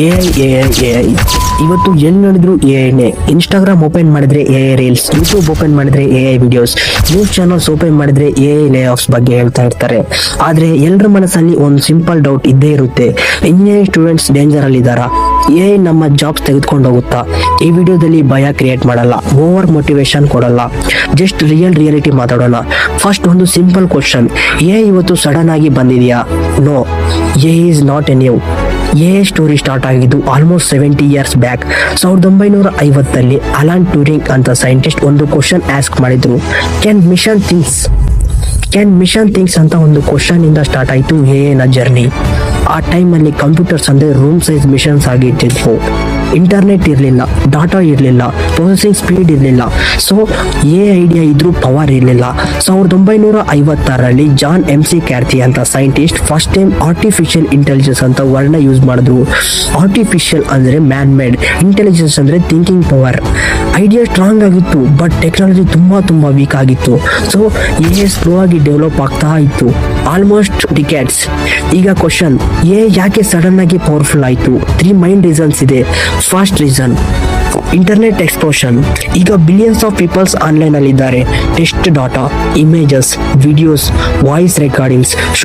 AI ಇವತ್ತು ಎಲ್ಲಿ ನೋಡಿದ್ರು ಎಐನೇ. ಇನ್ಸ್ಟಾಗ್ರಾಮ್ ಓಪನ್ ಮಾಡಿದ್ರೆ ಎಐ ರೀಲ್ಸ್, ಯೂಟ್ಯೂಬ್ ಓಪನ್ ಮಾಡಿದ್ರೆ AI videos, news channels open ಮಾಡಿದ್ರೆ ಎಐ ಲೇ ಆಫ್ಸ್ ಬಗ್ಗೆ ಹೇಳ್ತಾ ಇರ್ತಾರೆ. ಆದ್ರೆ ಎಲ್ಲರ ಮನಸ್ಸಲ್ಲಿ ಒಂದು ಸಿಂಪಲ್ ಡೌಟ್ ಇದ್ದೇ ಇರುತ್ತೆ, ಇಂಜಿನಿಯರಿಂಗ್ ಸ್ಟೂಡೆಂಟ್ಸ್ ಡೇಂಜರ್ ಅಲ್ಲಿ ಇದ್ದಾರಾ? ಎಐ ನಮ್ಮ ಜಾಬ್ಸ್ ತೆಗೆದುಕೊಂಡು ಹೋಗುತ್ತಾ? ಈ ವಿಡಿಯೋದಲ್ಲಿ ಭಯ ಕ್ರಿಯೇಟ್ ಮಾಡಲ್ಲ, ಓವರ್ ಮೋಟಿವೇಶನ್ ಕೊಡಲ್ಲ, ಜಸ್ಟ್ ರಿಯಾಲಿಟಿ ಮಾತಾಡೋಣ. ಫಸ್ಟ್ ಒಂದು ಸಿಂಪಲ್ ಕ್ವಶನ್, ಎಐ ಇವತ್ತು ಸಡನ್ ಆಗಿ ಬಂದಿದೆಯಾ? No, AI is not a new. AI story start ಆಗಿದ್ದು almost 70 years back. 1950 Alan Turing ಅಂತ ಸೈಂಟಿಸ್ಟ್ ಒಂದು ಕ್ವಶನ್ ಆಸ್ಕ್ ಮಾಡಿದ್ರು, ಕ್ಯಾನ್ ಮಿಷನ್ ಥಿಂಗ್ಸ್ ಅಂತ ಒಂದು ಕ್ವಶನ್ ಇಂದ ಸ್ಟಾರ್ಟ್ ಆಯ್ತು ಎಐ ನ ಜರ್ನಿ. ಆ ಟೈಮಲ್ಲಿ ಕಂಪ್ಯೂಟರ್ಸ್ ಅಂದ್ರೆ ರೂಮ್ ಸೈಜ್ ಮಿಷನ್ಸ್ ಆಗಿಟ್ಟಿದ್ವು. ಇಂಟರ್ನೆಟ್ ಇರಲಿಲ್ಲ, ಡಾಟಾ ಇರಲಿಲ್ಲ, ಪ್ರೊಸೆಸಿಂಗ್ ಸ್ಪೀಡ್ ಇರಲಿಲ್ಲ, ಸೊ ಎ ಐಡಿಯಾ ಇದ್ರೂ ಪವರ್ ಇರಲಿಲ್ಲ. 1956 ಜಾನ್ MC ಕ್ಯಾರ್ಥಿ ಅಂತ scientist first time artificial intelligence ಅಂತ ವರ್ಡ್ನ ಯೂಸ್ ಮಾಡಿದ್ರು. ಆರ್ಟಿಫಿಷಿಯಲ್ ಅಂದ್ರೆ ಮ್ಯಾನ್ ಮೇಡ್, ಇಂಟೆಲಿಜೆನ್ಸ್ ಅಂದ್ರೆ ಥಿಂಕಿಂಗ್ ಪವರ್. ಐಡಿಯಾ ಸ್ಟ್ರಾಂಗ್ ಆಗಿತ್ತು, ಬಟ್ ಟೆಕ್ನಾಲಜಿ ತುಂಬಾ ವೀಕ್ ಆಗಿತ್ತು. ಸೊ ಎ ಸ್ಲೋ ಆಗಿ ಡೆವಲಪ್ ಆಗ್ತಾ ಇತ್ತು, ಆಲ್ಮೋಸ್ಟ್ ಡಿಕೆಡ್ಸ್. ಈಗ ಕ್ವಶನ್, ಎ ಯಾಕೆ ಸಡನ್ ಆಗಿ ಪವರ್ಫುಲ್ ಆಯ್ತು? 3 ಮೈನ್ ರೀಸನ್ಸ್ ಇದೆ. First reason, internet explosion. ಈಗ ಬಿಲಿಯನ್ಸ್ ಆಫ್ ಪೀಪಲ್ಸ್ ಆನ್ಲೈನ್ ಅಲ್ಲಿ ಇದ್ದಾರೆ. Test data, images, videos, voice recordings,